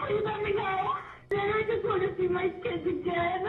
Please let me go. Then I just want to see my kids again.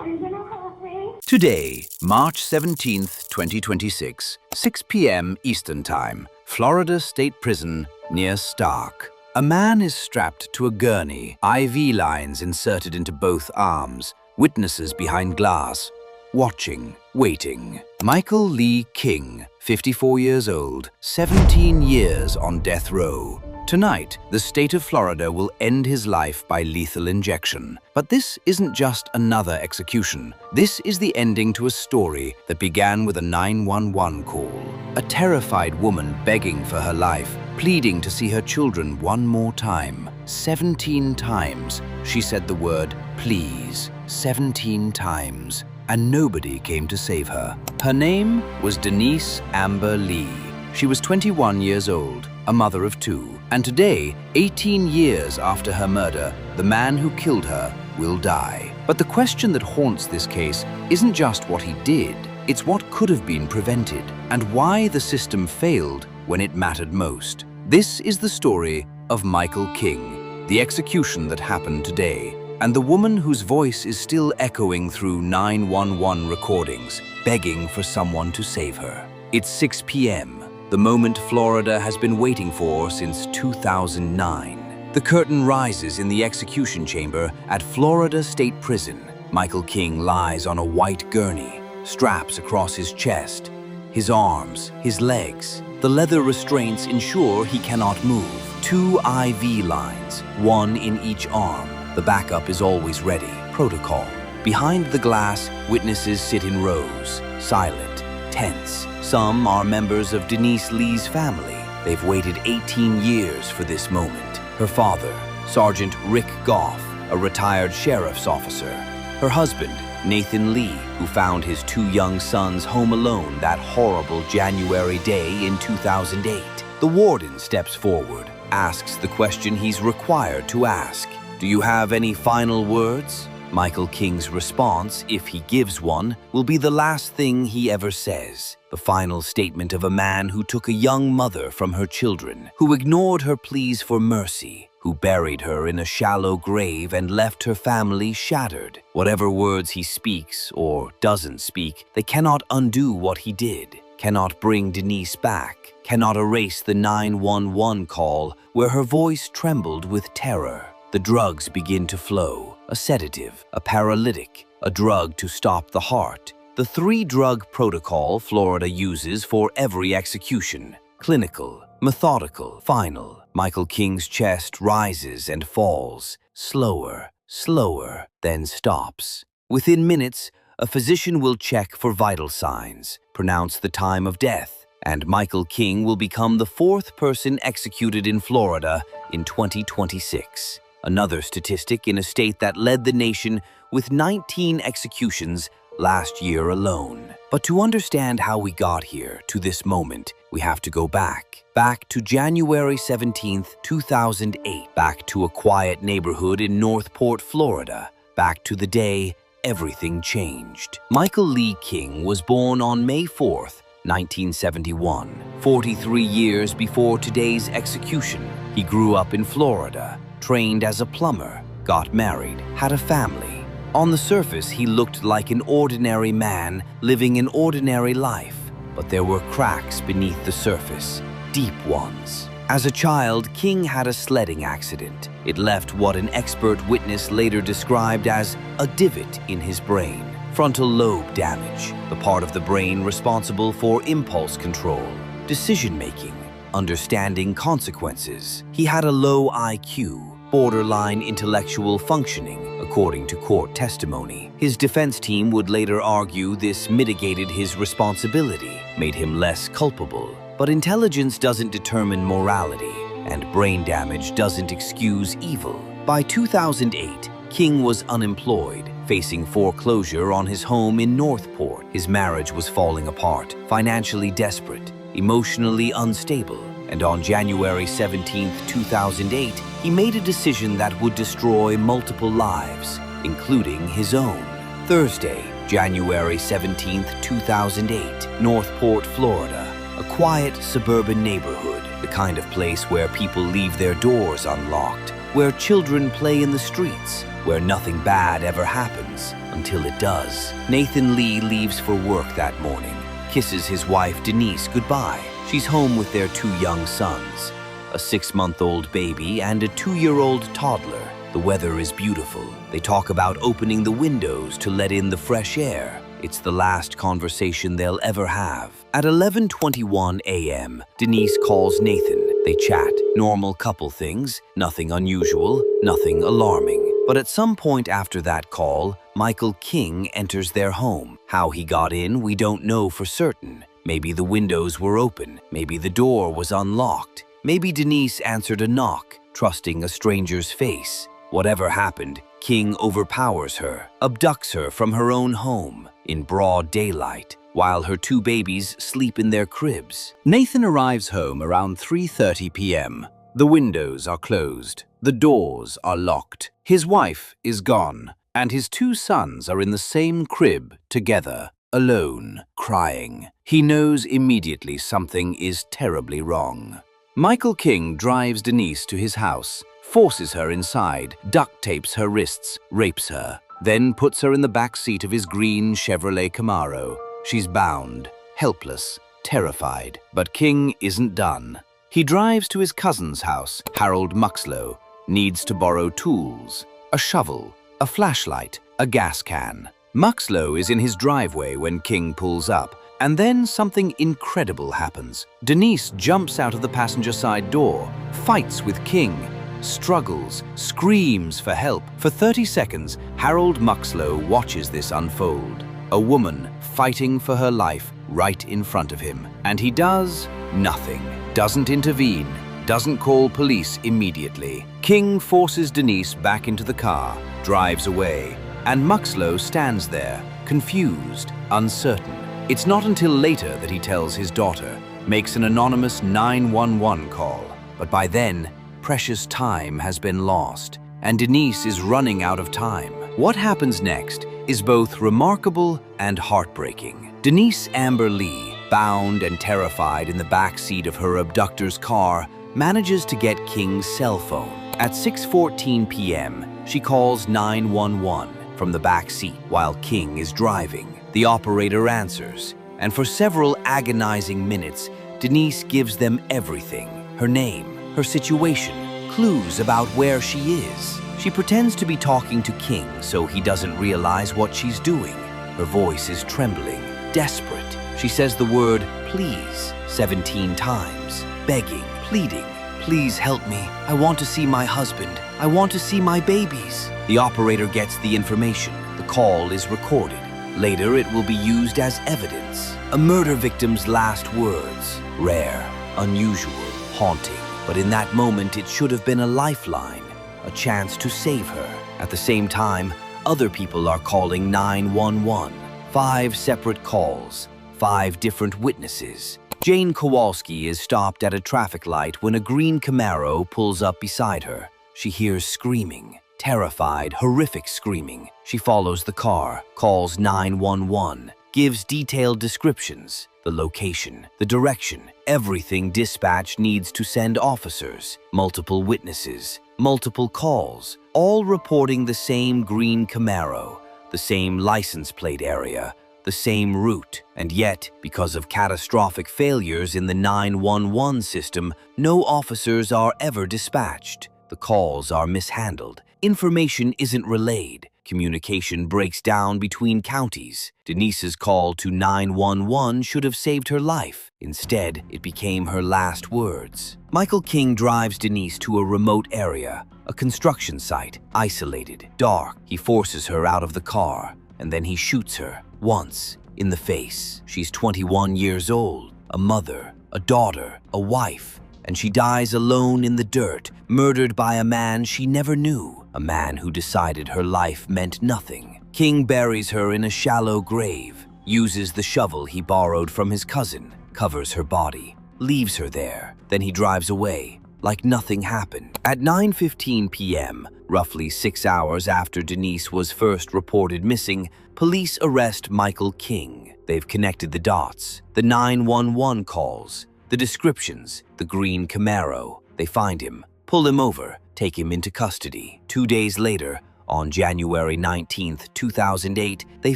Are you gonna help me? Today, March 17th, 2026, 6 p.m. Eastern Time, Florida State Prison near Stark. A man is strapped to a gurney, IV lines inserted into both arms, witnesses behind glass, watching, waiting. Michael Lee King, 54 years old, 17 years on death row. Tonight, the state of Florida will end his life by lethal injection. But this isn't just another execution. This is the ending to a story that began with a 911 call. A terrified woman begging for her life, pleading to see her children one more time. 17 times she said the word please. 17 times. And nobody came to save her. Her name was Denise Amber Lee. She was 21 years old, a mother of two. And today, 18 years after her murder, the man who killed her will die. But the question that haunts this case isn't just what he did, it's what could have been prevented, and why the system failed when it mattered most. This is the story of Michael King, the execution that happened today, and the woman whose voice is still echoing through 911 recordings, begging for someone to save her. It's 6 p.m., the moment Florida has been waiting for since 2009. The curtain rises in the execution chamber at Florida State Prison. Michael King lies on a white gurney, straps across his chest, his arms, his legs. The leather restraints ensure he cannot move. 2 IV lines, one in each arm. The backup is always ready. Protocol. Behind the glass, witnesses sit in rows, silent, tense. Some are members of Denise Lee's family. They've waited 18 years for this moment. Her father, Sergeant Rick Goff, a retired sheriff's officer. Her husband, Nathan Lee, who found his 2 young sons home alone that horrible January day in 2008. The warden steps forward, asks the question he's required to ask. Do you have any final words? Michael King's response, if he gives one, will be the last thing he ever says. The final statement of a man who took a young mother from her children, who ignored her pleas for mercy, who buried her in a shallow grave and left her family shattered. Whatever words he speaks or doesn't speak, they cannot undo what he did, cannot bring Denise back, cannot erase the 911 call where her voice trembled with terror. The drugs begin to flow, a sedative, a paralytic, a drug to stop the heart. The 3-drug protocol Florida uses for every execution: clinical, methodical, final. Michael King's chest rises and falls, slower, slower, then stops. Within minutes, a physician will check for vital signs, pronounce the time of death, and Michael King will become the 4th person executed in Florida in 2026. Another statistic in a state that led the nation with 19 executions last year alone. But to understand how we got here to this moment, we have to go back to January 17th, 2008, back to a quiet neighborhood in Northport, Florida, back to the day everything changed. Michael Lee King was born on May 4th, 1971, 43 years before today's execution. He grew up in Florida, trained as a plumber, got married, had a family. On the surface, he looked like an ordinary man living an ordinary life, but there were cracks beneath the surface, deep ones. As a child, King had a sledding accident. It left what an expert witness later described as a divot in his brain. Frontal lobe damage, the part of the brain responsible for impulse control, decision-making, understanding consequences. He had a low IQ, borderline intellectual functioning, according to court testimony. His defense team would later argue this mitigated his responsibility, made him less culpable. But intelligence doesn't determine morality, and brain damage doesn't excuse evil. By 2008, King was unemployed, facing foreclosure on his home in Northport. His marriage was falling apart, financially desperate, emotionally unstable. And on January 17, 2008, he made a decision that would destroy multiple lives, including his own. Thursday, January 17, 2008, Northport, Florida. A quiet suburban neighborhood, the kind of place where people leave their doors unlocked, where children play in the streets, where nothing bad ever happens until it does. Nathan Lee leaves for work that morning, kisses his wife Denise goodbye. She's home with their 2 young sons, a 6-month-old baby and a 2-year-old toddler. The weather is beautiful. They talk about opening the windows to let in the fresh air. It's the last conversation they'll ever have. At 11:21 a.m., Denise calls Nathan. They chat, normal couple things, nothing unusual, nothing alarming. But at some point after that call, Michael King enters their home. How he got in, we don't know for certain. Maybe the windows were open, maybe the door was unlocked, maybe Denise answered a knock, trusting a stranger's face. Whatever happened, King overpowers her, abducts her from her own home in broad daylight, while her 2 babies sleep in their cribs. Nathan arrives home around 3:30 p.m. The windows are closed, the doors are locked. His wife is gone, and his 2 sons are in the same crib together, alone, crying. He knows immediately something is terribly wrong. Michael King drives Denise to his house, forces her inside, duct tapes her wrists, rapes her, then puts her in the back seat of his green Chevrolet Camaro. She's bound, helpless, terrified. But King isn't done. He drives to his cousin's house, Harold Muxlow, needs to borrow tools, a shovel, a flashlight, a gas can. Muxlow is in his driveway when King pulls up, and then something incredible happens. Denise jumps out of the passenger side door, fights with King, struggles, screams for help. For 30 seconds, Harold Muxlow watches this unfold. A woman fighting for her life right in front of him. And he does nothing. Doesn't intervene. Doesn't call police immediately. King forces Denise back into the car, drives away, and Muxlow stands there, confused, uncertain. It's not until later that he tells his daughter, makes an anonymous 911 call. But by then, precious time has been lost, and Denise is running out of time. What happens next is both remarkable and heartbreaking. Denise Amber Lee, bound and terrified in the back seat of her abductor's car, manages to get King's cell phone. At 6:14 p.m., she calls 911 from the back seat while King is driving. The operator answers, and for several agonizing minutes, Denise gives them everything: her name, her situation, clues about where she is. She pretends to be talking to King so he doesn't realize what she's doing. Her voice is trembling, desperate. She says the word please 17 times, begging, pleading. Please help me. I want to see my husband. I want to see my babies. The operator gets the information. The call is recorded. Later, it will be used as evidence. A murder victim's last words. Rare, unusual, haunting. But in that moment, it should have been a lifeline, a chance to save her. At the same time, other people are calling 911. 5 separate calls, 5 different witnesses. Jane Kowalski is stopped at a traffic light when a green Camaro pulls up beside her. She hears screaming, terrified, horrific screaming. She follows the car, calls 911, gives detailed descriptions, the location, the direction, everything. Dispatch needs to send officers, multiple witnesses, multiple calls, all reporting the same green Camaro, the same license plate area, the same route. And yet, because of catastrophic failures in the 911 system, no officers are ever dispatched. The calls are mishandled. Information isn't relayed. Communication breaks down between counties. Denise's call to 911 should have saved her life. Instead, it became her last words. Michael King drives Denise to a remote area, a construction site, isolated, dark. He forces her out of the car, and then he shoots her, once, in the face. She's 21 years old, a mother, a daughter, a wife, and she dies alone in the dirt, murdered by a man she never knew, a man who decided her life meant nothing. King buries her in a shallow grave, uses the shovel he borrowed from his cousin, covers her body, leaves her there. Then he drives away, like nothing happened. At 9:15 p.m., roughly 6 hours after Denise was first reported missing, police arrest Michael King. They've connected the dots, the 911 calls, the descriptions, the green Camaro. They find him, pull him over, take him into custody. 2 days later, on January 19, 2008, they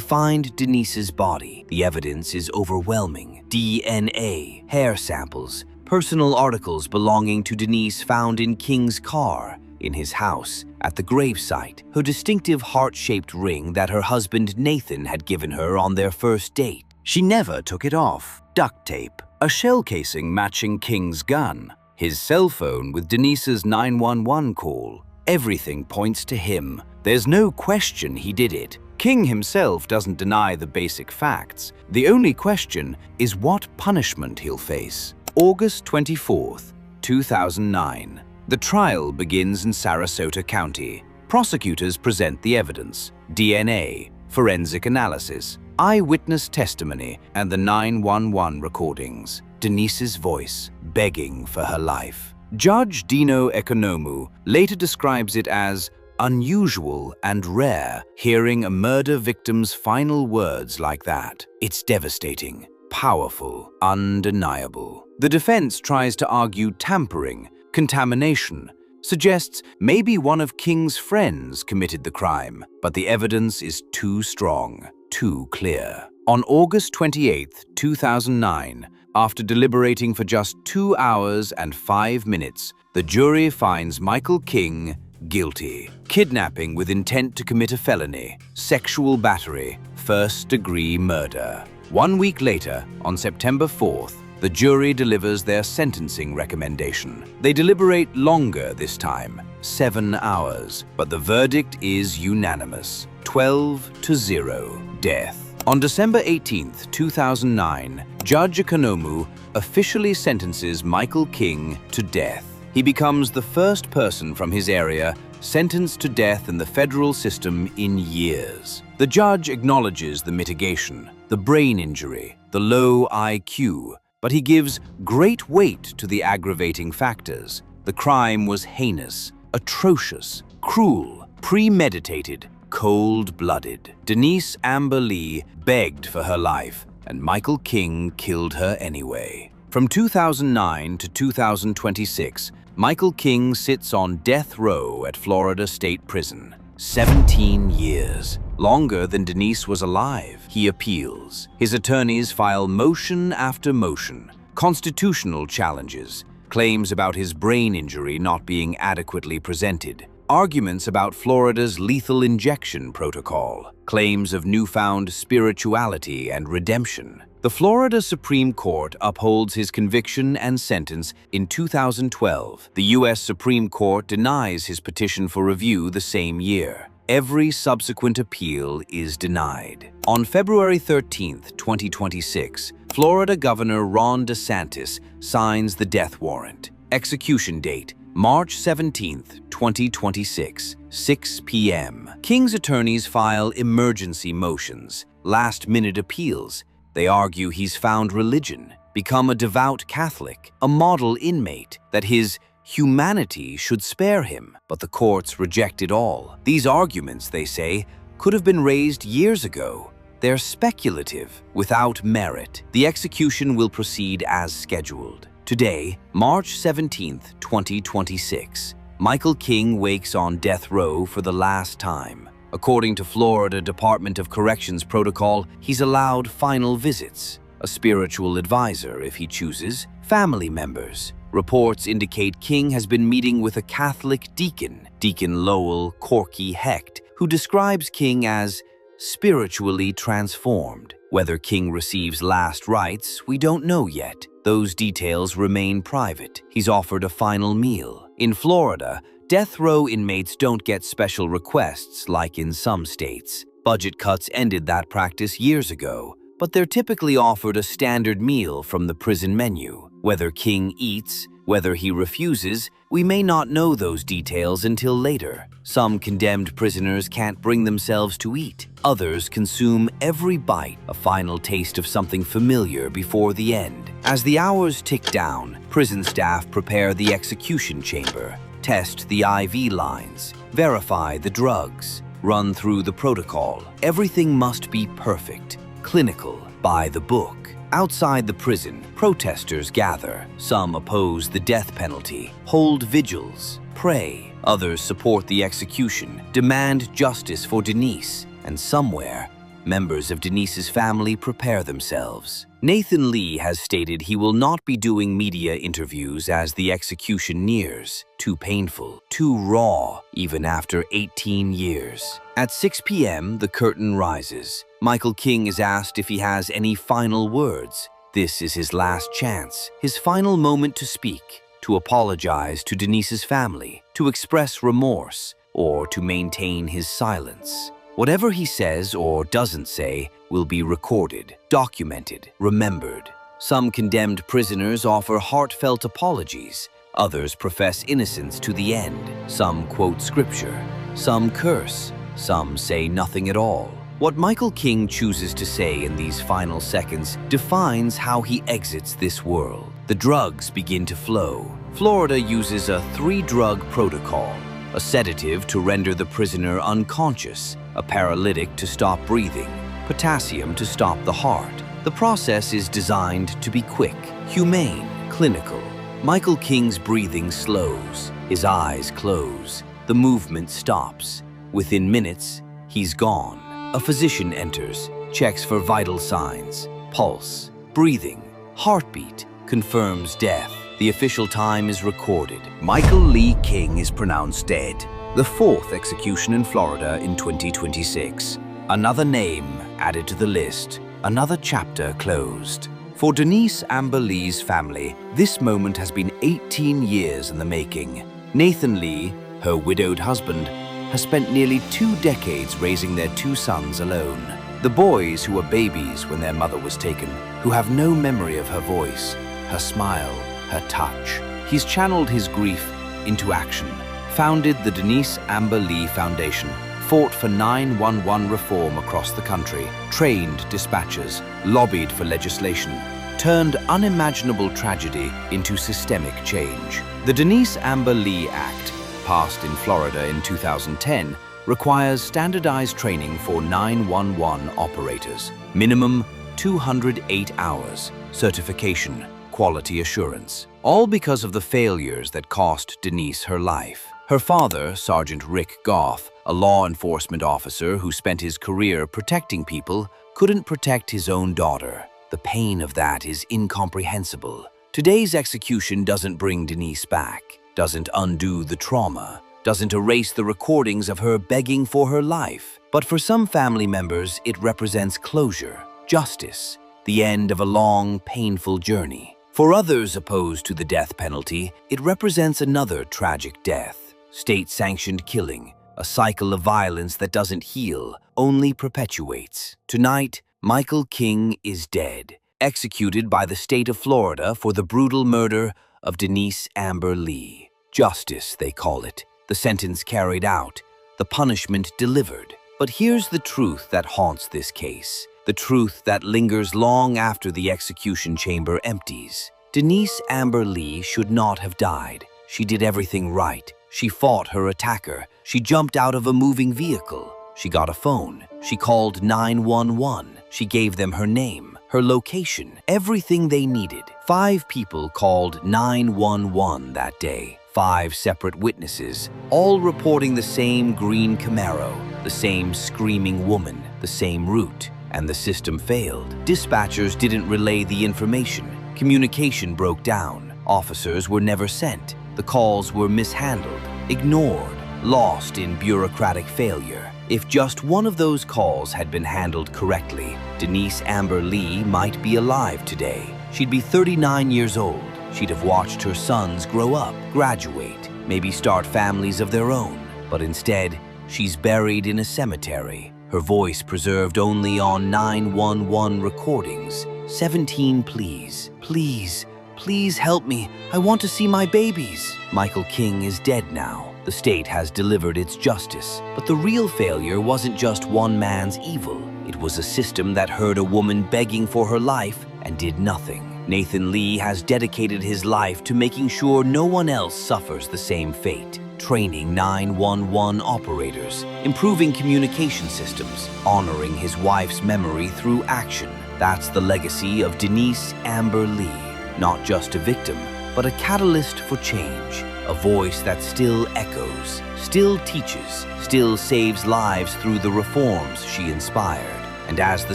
find Denise's body. The evidence is overwhelming. DNA, hair samples, personal articles belonging to Denise found in King's car, in his house, at the gravesite, her distinctive heart-shaped ring that her husband Nathan had given her on their first date. She never took it off. Duct tape, a shell casing matching King's gun, his cell phone with Denise's 911 call. Everything points to him. There's no question he did it. King himself doesn't deny the basic facts. The only question is what punishment he'll face. August 24, 2009. The trial begins in Sarasota County. Prosecutors present the evidence: DNA, forensic analysis, eyewitness testimony, and the 911 recordings. Denise's voice, begging for her life. Judge Dino Economou later describes it as unusual and rare, hearing a murder victim's final words like that. It's devastating, powerful, undeniable. The defense tries to argue tampering, contamination, suggests maybe one of King's friends committed the crime, but the evidence is too strong, too clear. On August 28, 2009, after deliberating for just 2 hours and 5 minutes, the jury finds Michael King guilty. Kidnapping with intent to commit a felony, sexual battery, first-degree murder. 1 week later, on September 4th, the jury delivers their sentencing recommendation. They deliberate longer this time, 7 hours, but the verdict is unanimous: 12-0, death. On December 18, 2009, Judge Economou officially sentences Michael King to death. He becomes the first person from his area sentenced to death in the federal system in years. The judge acknowledges the mitigation, the brain injury, the low IQ, but he gives great weight to the aggravating factors. The crime was heinous, atrocious, cruel, premeditated, cold-blooded. Denise Amber Lee begged for her life, and Michael King killed her anyway. From 2009 to 2026, Michael King sits on death row at Florida State Prison. 17 years, longer than Denise was alive. He appeals. His attorneys file motion after motion, constitutional challenges, claims about his brain injury not being adequately presented, arguments about Florida's lethal injection protocol, claims of newfound spirituality and redemption. The Florida Supreme Court upholds his conviction and sentence in 2012. The U.S. Supreme Court denies his petition for review the same year. Every subsequent appeal is denied. On February 13, 2026, Florida Governor Ron DeSantis signs the death warrant. Execution date: March 17, 2026, 6 p.m. King's attorneys file emergency motions, last-minute appeals. They argue he's found religion, become a devout Catholic, a model inmate, that his humanity should spare him. But the courts reject it all. These arguments, they say, could have been raised years ago. They're speculative, without merit. The execution will proceed as scheduled. Today, March 17, 2026, Michael King wakes on death row for the last time. According to Florida Department of Corrections protocol, he's allowed final visits, a spiritual advisor if he chooses, family members. Reports indicate King has been meeting with a Catholic deacon, Deacon Lowell Corky Hecht, who describes King as spiritually transformed. Whether King receives last rites, we don't know yet. Those details remain private. He's offered a final meal. In Florida, death row inmates don't get special requests like in some states. Budget cuts ended that practice years ago, but they're typically offered a standard meal from the prison menu. Whether King eats, whether he refuses, we may not know those details until later. Some condemned prisoners can't bring themselves to eat. Others consume every bite, a final taste of something familiar before the end. As the hours tick down, prison staff prepare the execution chamber, test the IV lines, verify the drugs, run through the protocol. Everything must be perfect, clinical, by the book. Outside the prison, protesters gather. Some oppose the death penalty, hold vigils, pray. Others support the execution, demand justice for Denise, and somewhere, members of Denise's family prepare themselves. Nathan Lee has stated he will not be doing media interviews as the execution nears. Too painful, too raw, even after 18 years. At 6 p.m., the curtain rises. Michael King is asked if he has any final words. This is his last chance, his final moment to speak, to apologize to Denise's family, to express remorse, or to maintain his silence. Whatever he says or doesn't say will be recorded, documented, remembered. Some condemned prisoners offer heartfelt apologies. Others profess innocence to the end. Some quote scripture. Some curse. Some say nothing at all. What Michael King chooses to say in these final seconds defines how he exits this world. The drugs begin to flow. Florida uses a 3-drug protocol. A sedative to render the prisoner unconscious, a paralytic to stop breathing, potassium to stop the heart. The process is designed to be quick, humane, clinical. Michael King's breathing slows, his eyes close, the movement stops. Within minutes, he's gone. A physician enters, checks for vital signs, pulse, breathing, heartbeat, confirms death. The official time is recorded. Michael Lee King is pronounced dead. The 4th execution in Florida in 2026. Another name added to the list. Another chapter closed. For Denise Amber Lee's family, this moment has been 18 years in the making. Nathan Lee, her widowed husband, has spent nearly 2 decades raising their 2 sons alone. The boys who were babies when their mother was taken, who have no memory of her voice, her smile, her touch. He's channeled his grief into action, founded the Denise Amber Lee Foundation, fought for 911 reform across the country, trained dispatchers, lobbied for legislation, turned unimaginable tragedy into systemic change. The Denise Amber Lee Act, passed in Florida in 2010, requires standardized training for 911 operators. Minimum 208 hours, certification, quality assurance. All because of the failures that cost Denise her life. Her father, Sergeant Rick Goff, a law enforcement officer who spent his career protecting people, couldn't protect his own daughter. The pain of that is incomprehensible. Today's execution doesn't bring Denise back, doesn't undo the trauma, doesn't erase the recordings of her begging for her life. But for some family members, it represents closure, justice, the end of a long, painful journey. For others opposed to the death penalty, it represents another tragic death. State-sanctioned killing, a cycle of violence that doesn't heal, only perpetuates. Tonight, Michael King is dead, executed by the state of Florida for the brutal murder of Denise Amber Lee. Justice, they call it. The sentence carried out, the punishment delivered. But here's the truth that haunts this case. The truth that lingers long after the execution chamber empties. Denise Amber Lee should not have died. She did everything right. She fought her attacker. She jumped out of a moving vehicle. She got a phone. She called 911. She gave them her name, her location, everything they needed. 5 people called 911 that day. 5 separate witnesses, all reporting the same green Camaro, the same screaming woman, the same route. And the system failed. Dispatchers didn't relay the information. Communication broke down. Officers were never sent. The calls were mishandled, ignored, lost in bureaucratic failure. If just one of those calls had been handled correctly, Denise Amber Lee might be alive today. She'd be 39 years old. She'd have watched her sons grow up, graduate, maybe start families of their own. But instead, she's buried in a cemetery. Her voice preserved only on 911 recordings. 17 pleas. Please, please help me. I want to see my babies. Michael King is dead now. The state has delivered its justice. But the real failure wasn't just one man's evil. It was a system that heard a woman begging for her life and did nothing. Nathan Lee has dedicated his life to making sure no one else suffers the same fate. Training 911 operators, improving communication systems, honoring his wife's memory through action. That's the legacy of Denise Amber Lee. Not just a victim, but a catalyst for change. A voice that still echoes, still teaches, still saves lives through the reforms she inspired. And as the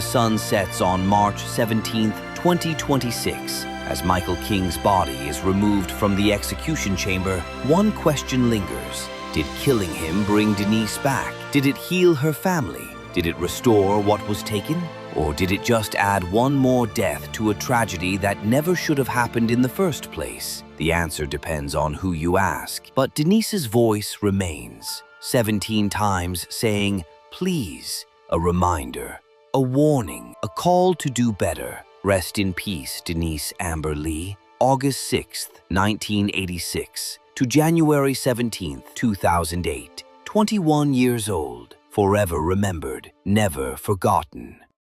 sun sets on March 17, 2026, as Michael King's body is removed from the execution chamber, one question lingers. Did killing him bring Denise back? Did it heal her family? Did it restore what was taken? Or did it just add one more death to a tragedy that never should have happened in the first place? The answer depends on who you ask. But Denise's voice remains, 17 times saying, please, a reminder, a warning, a call to do better. Rest in peace, Denise Amber Lee. August 6, 1986 to January 17, 2008. 21 years old, forever remembered, never forgotten.